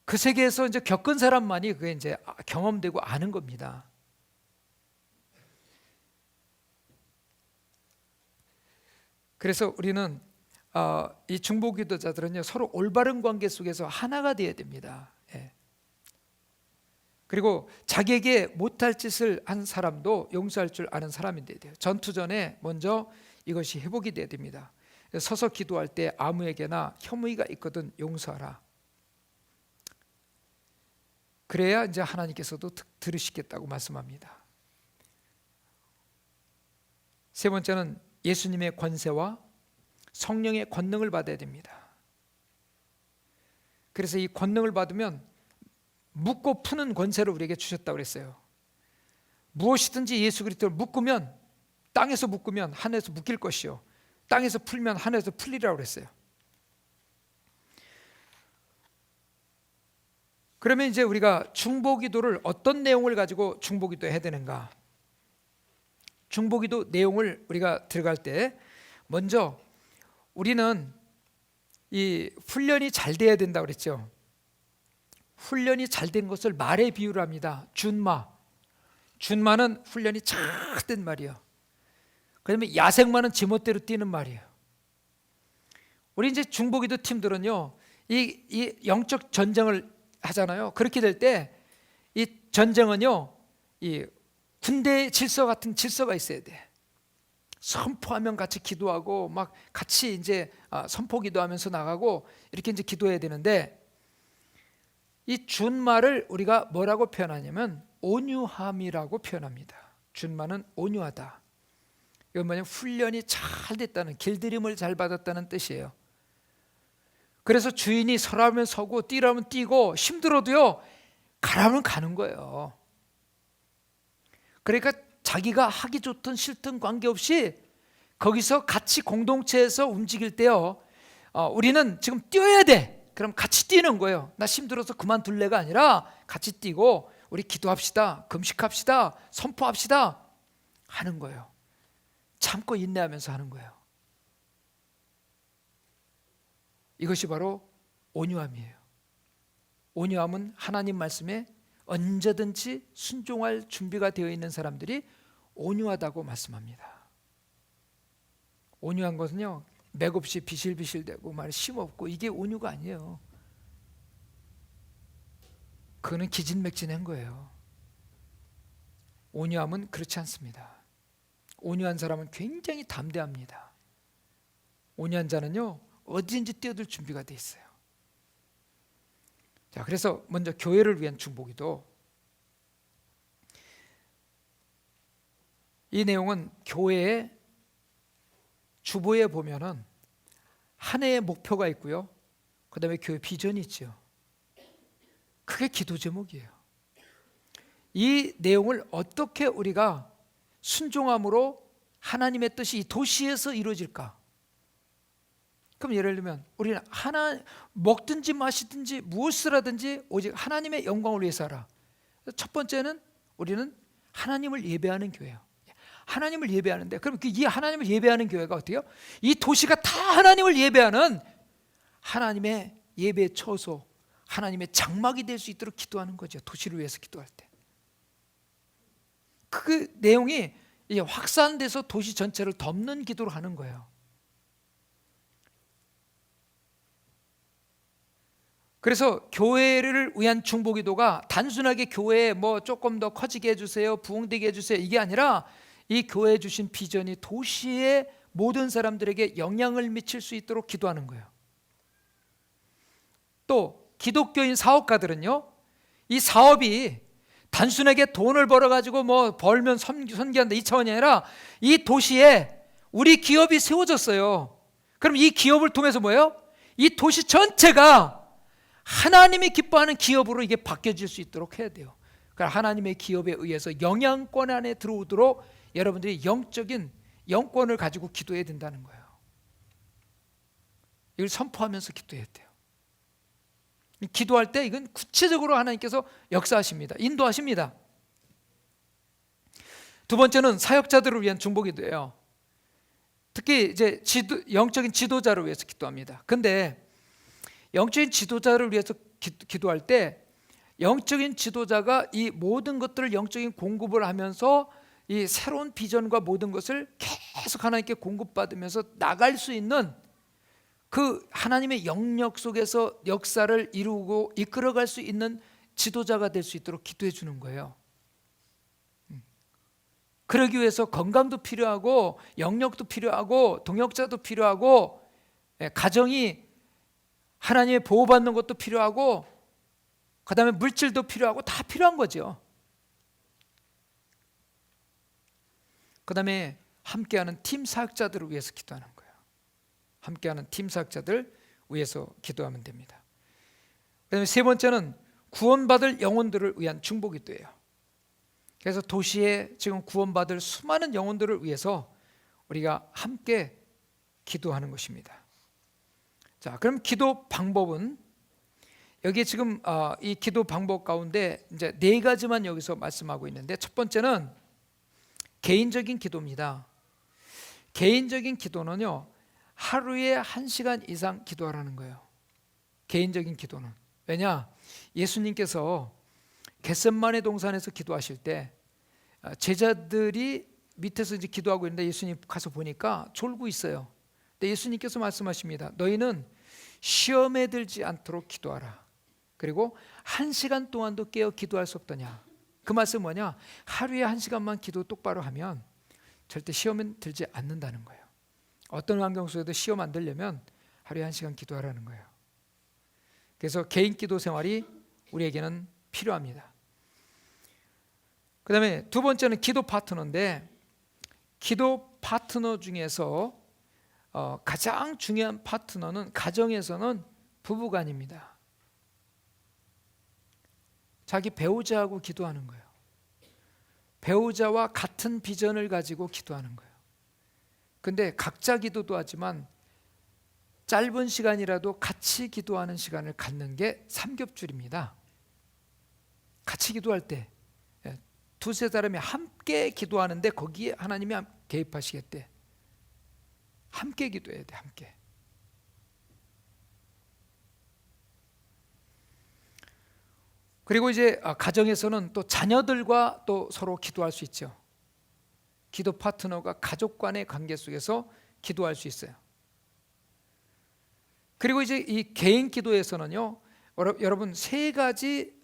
그 세계에서 이제 겪은 사람만이 그게 이제 경험되고 아는 겁니다. 그래서 우리는 이 중보기도자들은요 서로 올바른 관계 속에서 하나가 되어야 됩니다. 그리고 자기에게 못할 짓을 한 사람도 용서할 줄 아는 사람이 돼야 돼요. 전투 전에 먼저 이것이 회복이 돼야 됩니다. 서서 기도할 때 아무에게나 혐의가 있거든 용서하라. 그래야 이제 하나님께서도 들으시겠다고 말씀합니다. 세 번째는 예수님의 권세와 성령의 권능을 받아야 됩니다. 그래서 이 권능을 받으면 묶고 푸는 권세를 우리에게 주셨다고 그랬어요. 무엇이든지 예수 그리스도를 묶으면, 땅에서 묶으면 하늘에서 묶일 것이요 땅에서 풀면 하늘에서 풀리라고 그랬어요. 그러면 이제 우리가 중보기도를 어떤 내용을 가지고 중보기도 해야 되는가? 중보기도 내용을 우리가 들어갈 때 먼저 우리는 이 훈련이 잘 돼야 된다고 그랬죠. 훈련이 잘 된 것을 말에 비유를 합니다. 준마는 훈련이 잘 된 말이에요. 그다음에 야생마는 제멋대로 뛰는 말이에요. 우리 이제 중보기도 팀들은요 이 영적 전쟁을 하잖아요. 그렇게 될 때 이 전쟁은요 이 군대 질서 같은 질서가 있어야 돼. 선포하면 같이 기도하고 막 같이 이제 선포 기도하면서 나가고 이렇게 이제 기도해야 되는데, 이 준마를 우리가 뭐라고 표현하냐면 온유함이라고 표현합니다. 준마는 온유하다. 이건 뭐냐면 훈련이 잘 됐다는, 길들임을 잘 받았다는 뜻이에요. 그래서 주인이 서라면 서고 뛰라면 뛰고 힘들어도요 가라면 가는 거예요. 그러니까 자기가 하기 좋든 싫든 관계없이 거기서 같이 공동체에서 움직일 때요 우리는 지금 뛰어야 돼. 그럼 같이 뛰는 거예요. 나 힘들어서 그만둘래가 아니라 같이 뛰고 우리 기도합시다, 금식합시다, 선포합시다 하는 거예요. 참고 인내하면서 하는 거예요. 이것이 바로 온유함이에요. 온유함은 하나님 말씀에 언제든지 순종할 준비가 되어 있는 사람들이 온유하다고 말씀합니다. 온유한 것은요 맥없이 비실비실대고 말 심없고 이게 온유가 아니에요. 그거는 기진맥진한 거예요. 온유함은 그렇지 않습니다. 온유한 사람은 굉장히 담대합니다. 온유한 자는요 어디든지 뛰어들 준비가 돼 있어요. 자, 그래서 먼저 교회를 위한 중보기도, 이 내용은 교회의 주보에 보면은 한 해의 목표가 있고요. 그 다음에 교회 비전이 있죠. 그게 기도 제목이에요. 이 내용을 어떻게 우리가 순종함으로 하나님의 뜻이 이 도시에서 이루어질까? 그럼 예를 들면 우리는 먹든지 마시든지 무엇을 하든지 오직 하나님의 영광을 위해서 하라. 첫 번째는 우리는 하나님을 예배하는 교회예요. 하나님을 예배하는데, 그럼 이 하나님을 예배하는 교회가 어때요? 이 도시가 다 하나님을 예배하는 하나님의 예배 처소, 하나님의 장막이 될 수 있도록 기도하는 거죠. 도시를 위해서 기도할 때. 그 내용이 이제 확산돼서 도시 전체를 덮는 기도를 하는 거예요. 그래서 교회를 위한 중보기도가 단순하게 교회에 뭐 조금 더 커지게 해주세요, 부흥되게 해주세요, 이게 아니라 이 교회에 주신 비전이 도시의 모든 사람들에게 영향을 미칠 수 있도록 기도하는 거예요. 또 기독교인 사업가들은요, 이 사업이 단순하게 돈을 벌어가지고 뭐 벌면 선교한다 이 차원이 아니라 이 도시에 우리 기업이 세워졌어요. 그럼 이 기업을 통해서 뭐예요? 이 도시 전체가 하나님이 기뻐하는 기업으로 이게 바뀌어질 수 있도록 해야 돼요. 그러니까 하나님의 기업에 의해서 영향권 안에 들어오도록 여러분들이 영적인 영권을 가지고 기도해야 된다는 거예요. 이걸 선포하면서 기도해야 돼요. 기도할 때 이건 구체적으로 하나님께서 역사하십니다. 인도하십니다. 두 번째는 사역자들을 위한 중보기도예요. 특히 이제 영적인 지도자를 위해서 기도합니다. 근데 영적인 지도자를 위해서 기도할 때 영적인 지도자가 이 모든 것들을 영적인 공급을 하면서 이 새로운 비전과 모든 것을 계속 하나님께 공급받으면서 나갈 수 있는 그 하나님의 영역 속에서 역사를 이루고 이끌어갈 수 있는 지도자가 될 수 있도록 기도해 주는 거예요. 그러기 위해서 건강도 필요하고 영역도 필요하고 동역자도 필요하고 가정이 하나님의 보호받는 것도 필요하고 그 다음에 물질도 필요하고 다 필요한 거죠. 그 다음에 함께하는 팀 사역자들을 위해서 기도하는 거예요. 함께하는 팀 사역자들 위해서 기도하면 됩니다. 그 다음에 세 번째는 구원받을 영혼들을 위한 중보기도예요. 그래서 도시에 지금 구원받을 수많은 영혼들을 위해서 우리가 함께 기도하는 것입니다. 자, 그럼 기도 방법은 여기 지금 이 기도 방법 가운데 이제 네 가지만 여기서 말씀하고 있는데, 첫 번째는 개인적인 기도입니다. 개인적인 기도는요, 하루에 1시간 이상 기도하라는 거예요. 개인적인 기도는. 왜냐? 예수님께서 겟세마네 동산에서 기도하실 때 제자들이 밑에서 이제 기도하고 있는데 예수님 가서 보니까 졸고 있어요. 근데 예수님께서 말씀하십니다. 너희는 시험에 들지 않도록 기도하라. 그리고 1시간 동안도 깨어 기도할 수 없더냐. 그 말씀 뭐냐? 하루에 1시간만 기도 똑바로 하면 절대 시험에 들지 않는다는 거예요. 어떤 환경 속에도 시험 안 들려면 하루에 1시간 기도하라는 거예요. 그래서 개인 기도 생활이 우리에게는 필요합니다. 그 다음에 두 번째는 기도 파트너인데, 기도 파트너 중에서 가장 중요한 파트너는 가정에서는 부부간입니다. 자기 배우자하고 기도하는 거예요. 배우자와 같은 비전을 가지고 기도하는 거예요. 근데 각자 기도도 하지만 짧은 시간이라도 같이 기도하는 시간을 갖는 게 삼겹줄입니다. 같이 기도할 때 두세 사람이 함께 기도하는데 거기에 하나님이 개입하시겠대. 함께 기도해야 돼. 함께. 그리고 이제 가정에서는 또 자녀들과 또 서로 기도할 수 있죠. 기도 파트너가 가족 간의 관계 속에서 기도할 수 있어요. 그리고 이제 이 개인 기도에서는요, 여러분 세 가지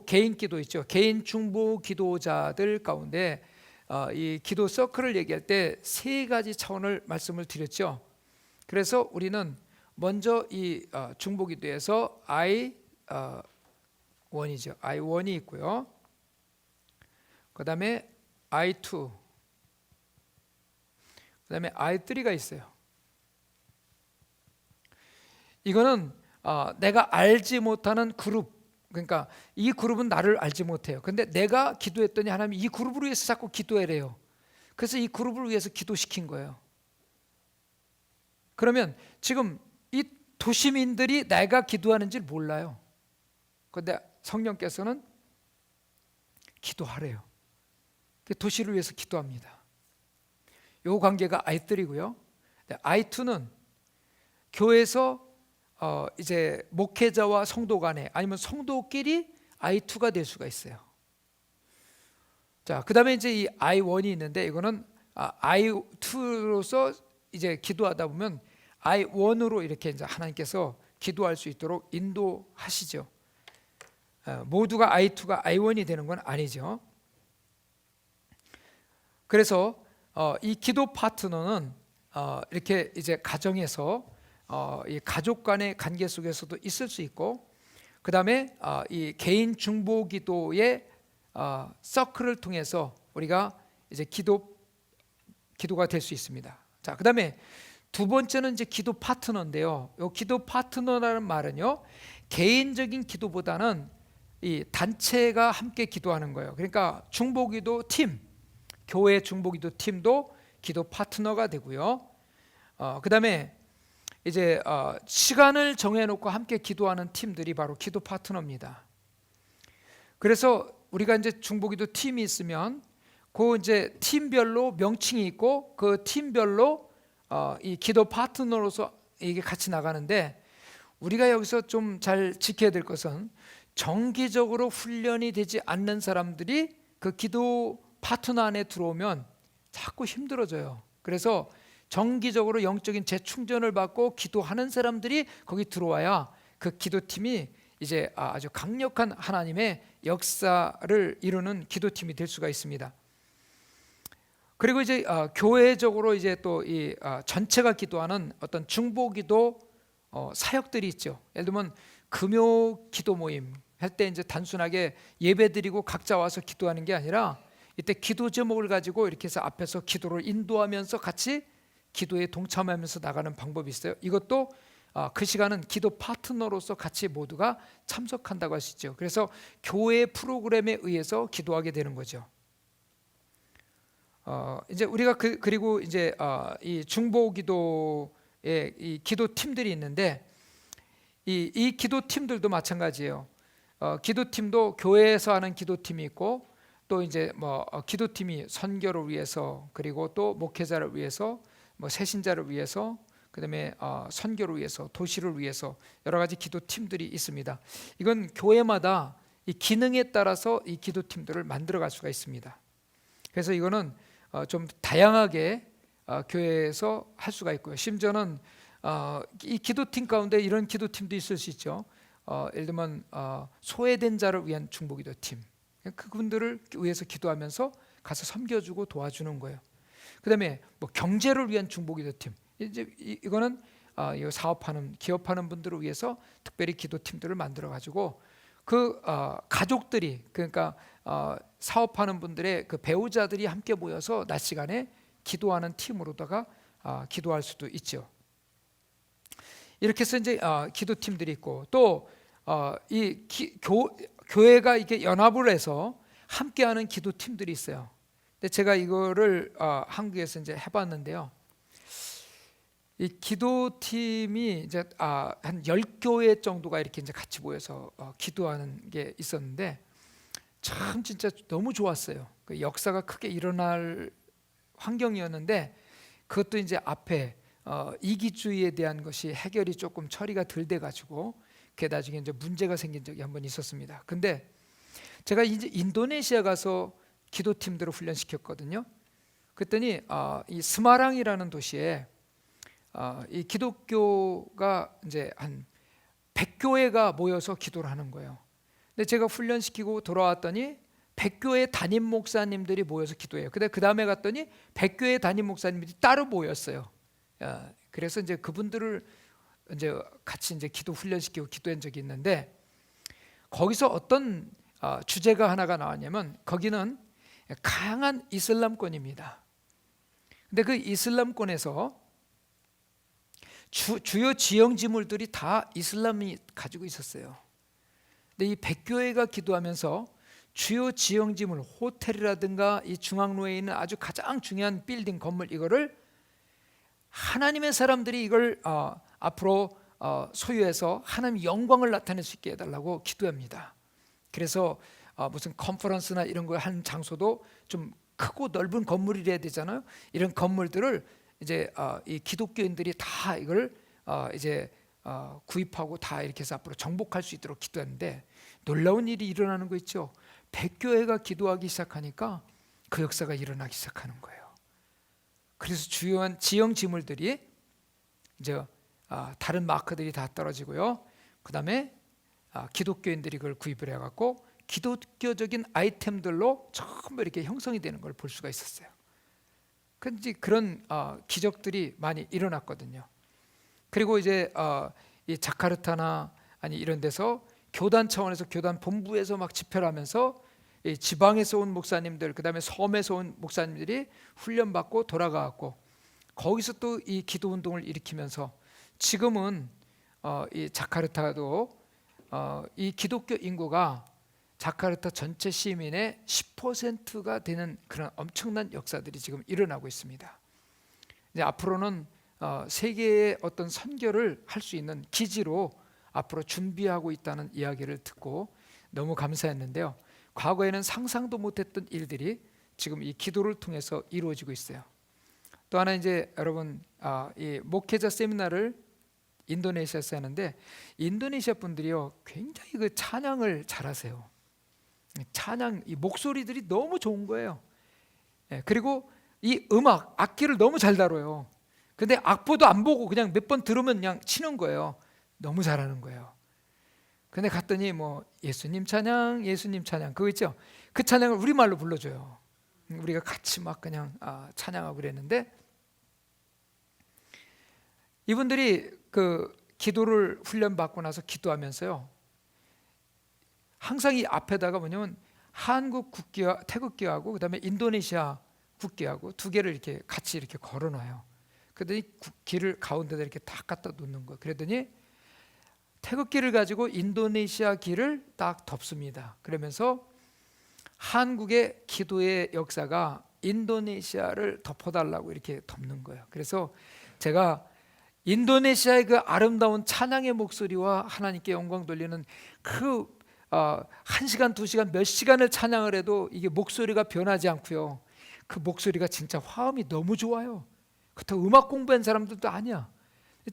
개인 기도 있죠. 개인 중보 기도자들 가운데 이 기도 서클을 얘기할 때 세 가지 차원을 말씀을 드렸죠. 그래서 우리는 먼저 이 중보 기도에서 I1이죠. I1이 있고요. 그 다음에 I2, 그 다음에 I3가 있어요. 이거는 내가 알지 못하는 그룹, 그러니까 이 그룹은 나를 알지 못해요. 근데 내가 기도했더니 하나님이 이 그룹을 위해서 자꾸 기도해래요. 그래서 이 그룹을 위해서 기도시킨 거예요. 그러면 지금 이 도시민들이 내가 기도하는지 몰라요. 그런데 성령께서는 기도하래요. 도시를 위해서 기도합니다. 이 관계가 I3고요. I2는 교회에서 이제 목회자와 성도 간에, 아니면 성도끼리 I2가 될 수가 있어요. 자, 그 다음에 이제 이 I1이 있는데, 이거는 I2로서 이제 기도하다 보면 I1으로 이렇게 이제 하나님께서 기도할 수 있도록 인도하시죠. 모두가 I2가 I1이 되는 건 아니죠. 그래서 이 기도 파트너는 이렇게 이제 가정에서 이 가족 간의 관계 속에서도 있을 수 있고, 그 다음에 이 개인 중보 기도의 서클을 통해서 우리가 이제 기도가 될 수 있습니다. 자, 그 다음에 두 번째는 이제 기도 파트너인데요. 이 기도 파트너라는 말은요, 개인적인 기도보다는 이 단체가 함께 기도하는 거예요. 그러니까 중보기도 팀, 교회 중보기도 팀도 기도 파트너가 되고요. 그 다음에 이제 시간을 정해놓고 함께 기도하는 팀들이 바로 기도 파트너입니다. 그래서 우리가 이제 중보기도 팀이 있으면 그 이제 팀별로 명칭이 있고 그 팀별로 이 기도 파트너로서 이게 같이 나가는데, 우리가 여기서 좀 잘 지켜야 될 것은 정기적으로 훈련이 되지 않는 사람들이 그 기도 파트너 안에 들어오면 자꾸 힘들어져요. 그래서 정기적으로 영적인 재충전을 받고 기도하는 사람들이 거기 들어와야 그 기도팀이 이제 아주 강력한 하나님의 역사를 이루는 기도팀이 될 수가 있습니다. 그리고 이제 교회적으로 이제 또 이 전체가 기도하는 어떤 중보기도 사역들이 있죠. 예를 들면 금요 기도 모임 할 때 이제 단순하게 예배드리고 각자 와서 기도하는 게 아니라 이때 기도 제목을 가지고 이렇게 해서 앞에서 기도를 인도하면서 같이 기도에 동참하면서 나가는 방법이 있어요. 이것도 그 시간은 기도 파트너로서 같이 모두가 참석한다고 할 수 있죠. 그래서 교회 프로그램에 의해서 기도하게 되는 거죠. 이제 우리가 그리고 이제 이 중보 기도의 이 기도 팀들이 있는데, 이 기도 팀들도 마찬가지예요. 기도 팀도 교회에서 하는 기도 팀이 있고, 또 이제 뭐 기도 팀이 선교를 위해서, 그리고 또 목회자를 위해서, 뭐 새신자를 위해서, 그다음에 선교를 위해서, 도시를 위해서 여러 가지 기도 팀들이 있습니다. 이건 교회마다 이 기능에 따라서 이 기도 팀들을 만들어갈 수가 있습니다. 그래서 이거는 좀 다양하게 교회에서 할 수가 있고요. 심지어는 이 기도팀 가운데 이런 기도팀도 있을 수 있죠. 예를 들면 소외된 자를 위한 중보기도팀, 그분들을 위해서 기도하면서 가서 섬겨주고 도와주는 거예요. 그 다음에 뭐 경제를 위한 중보기도팀, 이제 이거는 사업하는 기업하는 분들을 위해서 특별히 기도팀들을 만들어 가지고 그 가족들이, 그러니까 사업하는 분들의 그 배우자들이 함께 모여서 낮 시간에 기도하는 팀으로다가 기도할 수도 있죠. 이렇게 해서 이제 기도팀들이 있고, 또 이 교회가 이렇게 연합을 해서 함께하는 기도팀들이 있어요. 근데 제가 이거를 한국에서 이제 해봤는데요. 이 기도팀이 이제 한 10교회 정도가 이렇게 이제 같이 모여서 기도하는 게 있었는데, 참 진짜 너무 좋았어요. 그 역사가 크게 일어날 환경이었는데, 그것도 이제 앞에 이기주의에 대한 것이 해결이 조금 처리가 덜 돼가지고 그게 나중에 이제 문제가 생긴 적이 한번 있었습니다. 근데 제가 이제 인도네시아 가서 기도팀들을 훈련시켰거든요. 그랬더니 이 스마랑이라는 도시에 이 기독교가 이제 한 100교회가 모여서 기도를 하는 거예요. 근데 제가 훈련시키고 돌아왔더니 100교회 담임 목사님들이 모여서 기도해요. 근데 그 다음에 갔더니 100교회 담임 목사님들이 따로 모였어요. 그래서 이제 그분들을 이제 같이 이제 기도 훈련시키고 기도한 적이 있는데, 거기서 어떤 주제가 하나가 나왔냐면, 거기는 강한 이슬람권입니다. 근데 그 이슬람권에서 주요 지형지물들이 다 이슬람이 가지고 있었어요. 근데 이 백교회가 기도하면서 주요 지형지물, 호텔이라든가 이 중앙로에 있는 아주 가장 중요한 빌딩 건물, 이거를 하나님의 사람들이 이걸 앞으로 소유해서 하나님의 영광을 나타낼 수 있게 해달라고 기도합니다. 그래서 무슨 컨퍼런스나 이런 거 하는 장소도 좀 크고 넓은 건물이래야 되잖아요. 이런 건물들을 이제 이 기독교인들이 다 이걸 이제 구입하고 다 이렇게 해서 앞으로 정복할 수 있도록 기도했는데, 놀라운 일이 일어나는 거 있죠. 백교회가 기도하기 시작하니까 그 역사가 일어나기 시작하는 거예요. 그래서 주요한 지형 지물들이 이제 다른 마크들이 다 떨어지고요. 그 다음에 기독교인들이 그걸 구입을 해갖고 기독교적인 아이템들로 전부 이렇게 형성이 되는 걸 볼 수가 있었어요. 근데 그런 기적들이 많이 일어났거든요. 그리고 이제 이 자카르타나 아니 이런 데서 교단 차원에서 교단 본부에서 막 집회를 하면서 이 지방에서 온 목사님들, 그 다음에 섬에서 온 목사님들이 훈련받고 돌아가고 거기서 또 이 기도 운동을 일으키면서 지금은 이 자카르타도 이 기독교 인구가 자카르타 전체 시민의 10%가 되는 그런 엄청난 역사들이 지금 일어나고 있습니다. 이제 앞으로는 세계의 어떤 선교를 할 수 있는 기지로 앞으로 준비하고 있다는 이야기를 듣고 너무 감사했는데요. 과거에는 상상도 못했던 일들이 지금 이 기도를 통해서 이루어지고 있어요. 또 하나 이제 여러분 이 목회자 세미나를 인도네시아에서 하는데 인도네시아 분들이요 굉장히 그 찬양을 잘하세요. 찬양 이 목소리들이 너무 좋은 거예요. 그리고 이 음악 악기를 너무 잘 다뤄요. 근데 악보도 안 보고 그냥 몇 번 들으면 그냥 치는 거예요. 너무 잘하는 거예요. 근데 갔더니 뭐 예수님 찬양 그거 있죠? 그 찬양을 우리말로 불러줘요. 우리가 같이 막 그냥 찬양하고 그랬는데 이분들이 그 기도를 훈련받고 나서 기도하면서요 항상 이 앞에다가 뭐냐면 한국 국기와 태극기하고 그 다음에 인도네시아 국기하고 두 개를 이렇게 같이 이렇게 걸어놔요. 그러더니 국기를 가운데다 이렇게 딱 갖다 놓는 거예요. 그러더니 태극기를 가지고 인도네시아 기를 딱 덮습니다. 그러면서 한국의 기도의 역사가 인도네시아를 덮어달라고 이렇게 덮는 거예요. 그래서 제가 인도네시아의 그 아름다운 찬양의 목소리와 하나님께 영광 돌리는 그 1시간, 2시간, 몇 시간을 찬양을 해도 이게 목소리가 변하지 않고요. 그 목소리가 진짜 화음이 너무 좋아요. 그렇다고 음악 공부한 사람들도 아니야.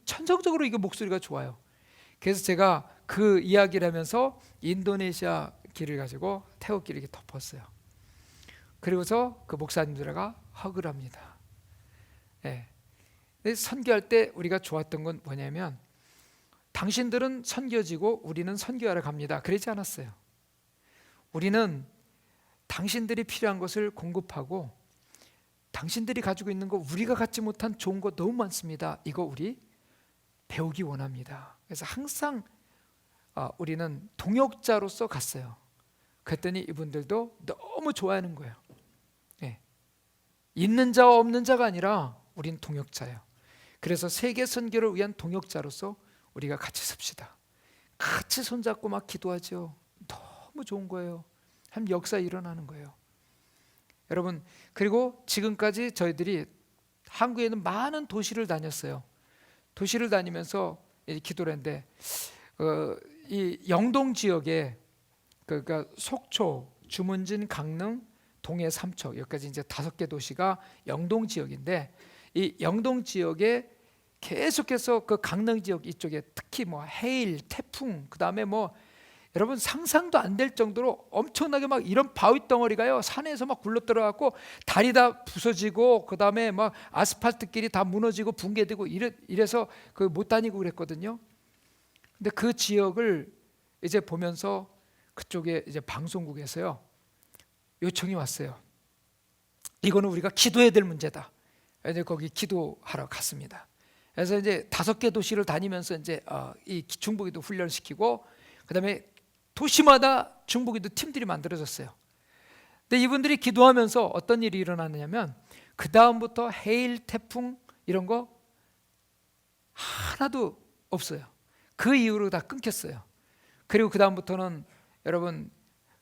천성적으로 이게 목소리가 좋아요. 그래서 제가 그 이야기를 하면서 인도네시아 길을 가지고 태극기를 이렇게 덮었어요. 그리고서 그 목사님들과 허그를 합니다. 선교할 때 우리가 좋았던 건 뭐냐면 당신들은 선교지고 우리는 선교하러 갑니다. 그러지 않았어요. 우리는 당신들이 필요한 것을 공급하고 당신들이 가지고 있는 거 우리가 갖지 못한 좋은 거 너무 많습니다. 이거 우리 배우기 원합니다. 그래서 항상 우리는 동역자로서 갔어요. 그랬더니 이분들도 너무 좋아하는 거예요. 있는 자와 없는 자가 아니라 우린 동역자예요. 그래서 세계 선교를 위한 동역자로서 우리가 같이 섭시다. 같이 손잡고 막 기도하죠. 너무 좋은 거예요. 한 역사 일어나는 거예요. 여러분 그리고 지금까지 저희들이 한국에 있는 많은 도시를 다녔어요. 도시를 다니면서 기도를 했는데 이 영동 지역에 그러니까 속초, 주문진, 강릉, 동해, 삼척 여기까지 이제 5개 도시가 영동 지역인데 이 영동 지역에 계속해서 그 강릉 지역 이쪽에 특히 뭐 해일, 태풍 그다음에 뭐 여러분 상상도 안 될 정도로 엄청나게 막 이런 바위 덩어리가요 산에서 막 굴러 들어가고 다리 다 부서지고 그다음에 막 아스팔트 길이 다 무너지고 붕괴되고 이래서 그 못 다니고 그랬거든요. 근데 그 지역을 이제 보면서 그쪽에 이제 방송국에서요 요청이 왔어요. 이거는 우리가 기도해야 될 문제다. 이제 거기 기도하러 갔습니다. 그래서 이제 5개 도시를 다니면서 이제 이 중보기도 훈련시키고 그다음에 도시마다 중보기도 팀들이 만들어졌어요. 근데 이분들이 기도하면서 어떤 일이 일어나느냐면 그 다음부터 해일, 태풍 이런 거 하나도 없어요. 그 이후로 다 끊겼어요. 그리고 그 다음부터는 여러분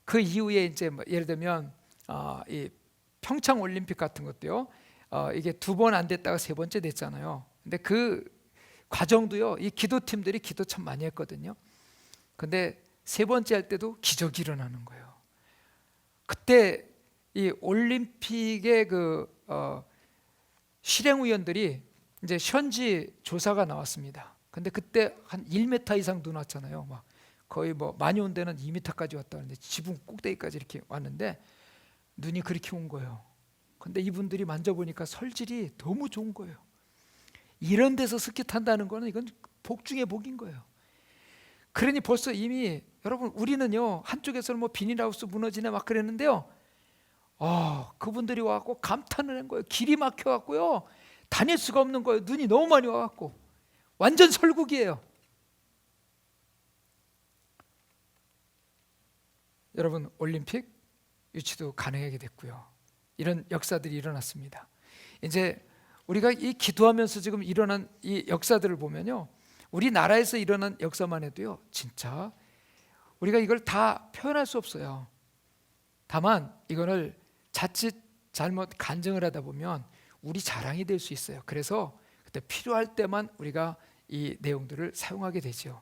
그 이후에 이제 뭐 예를 들면 이 평창 올림픽 같은 것도요. 이게 2번 안 됐다가 3번째 됐잖아요. 근데 그 과정도요. 이 기도팀들이 기도 참 많이 했거든요. 근데 3번째 할 때도 기적이 일어나는 거예요. 그때 이 올림픽의 그 실행위원들이 이제 현지 조사가 나왔습니다. 근데 그때 한 1m 이상 눈 왔잖아요. 막 거의 뭐 많이 온 데는 2m까지 왔다는데 지붕 꼭대기까지 이렇게 왔는데 눈이 그렇게 온 거예요. 근데 이분들이 만져보니까 설질이 너무 좋은 거예요. 이런 데서 스키 탄다는 거는 이건 복 중에 복인 거예요. 그러니 벌써 이미 여러분 우리는요 한쪽에서는 뭐 비닐하우스 무너지네 막 그랬는데요. 그분들이 와갖고 감탄을 한 거예요. 길이 막혀갖고요 다닐 수가 없는 거예요. 눈이 너무 많이 와갖고 완전 설국이에요. 여러분 올림픽 유치도 가능하게 됐고요. 이런 역사들이 일어났습니다. 이제 우리가 이 기도하면서 지금 일어난 이 역사들을 보면요, 우리나라에서 일어난 역사만 해도요 진짜 우리가 이걸 다 표현할 수 없어요. 다만 이거를 자칫 잘못 간증을 하다 보면 우리 자랑이 될 수 있어요. 그래서 그때 필요할 때만 우리가 이 내용들을 사용하게 되죠.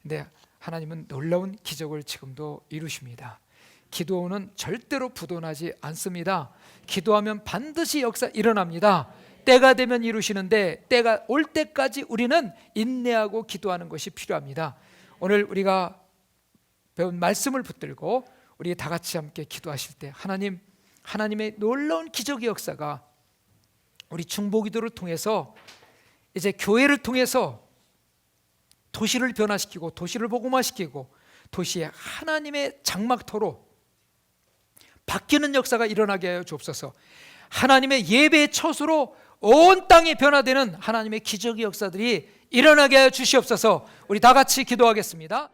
근데 하나님은 놀라운 기적을 지금도 이루십니다. 기도는 절대로 부도나지 않습니다. 기도하면 반드시 역사 일어납니다. 때가 되면 이루시는데 때가 올 때까지 우리는 인내하고 기도하는 것이 필요합니다. 오늘 우리가 배운 말씀을 붙들고 우리 다 같이 함께 기도하실 때 하나님의 놀라운 기적의 역사가 우리 중보기도를 통해서 이제 교회를 통해서 도시를 변화시키고 도시를 복음화시키고 도시에 하나님의 장막터로 바뀌는 역사가 일어나게 하여 주옵소서. 하나님의 예배의 처소로 온 땅이 변화되는 하나님의 기적의 역사들이 일어나게 하여 주시옵소서. 우리 다 같이 기도하겠습니다.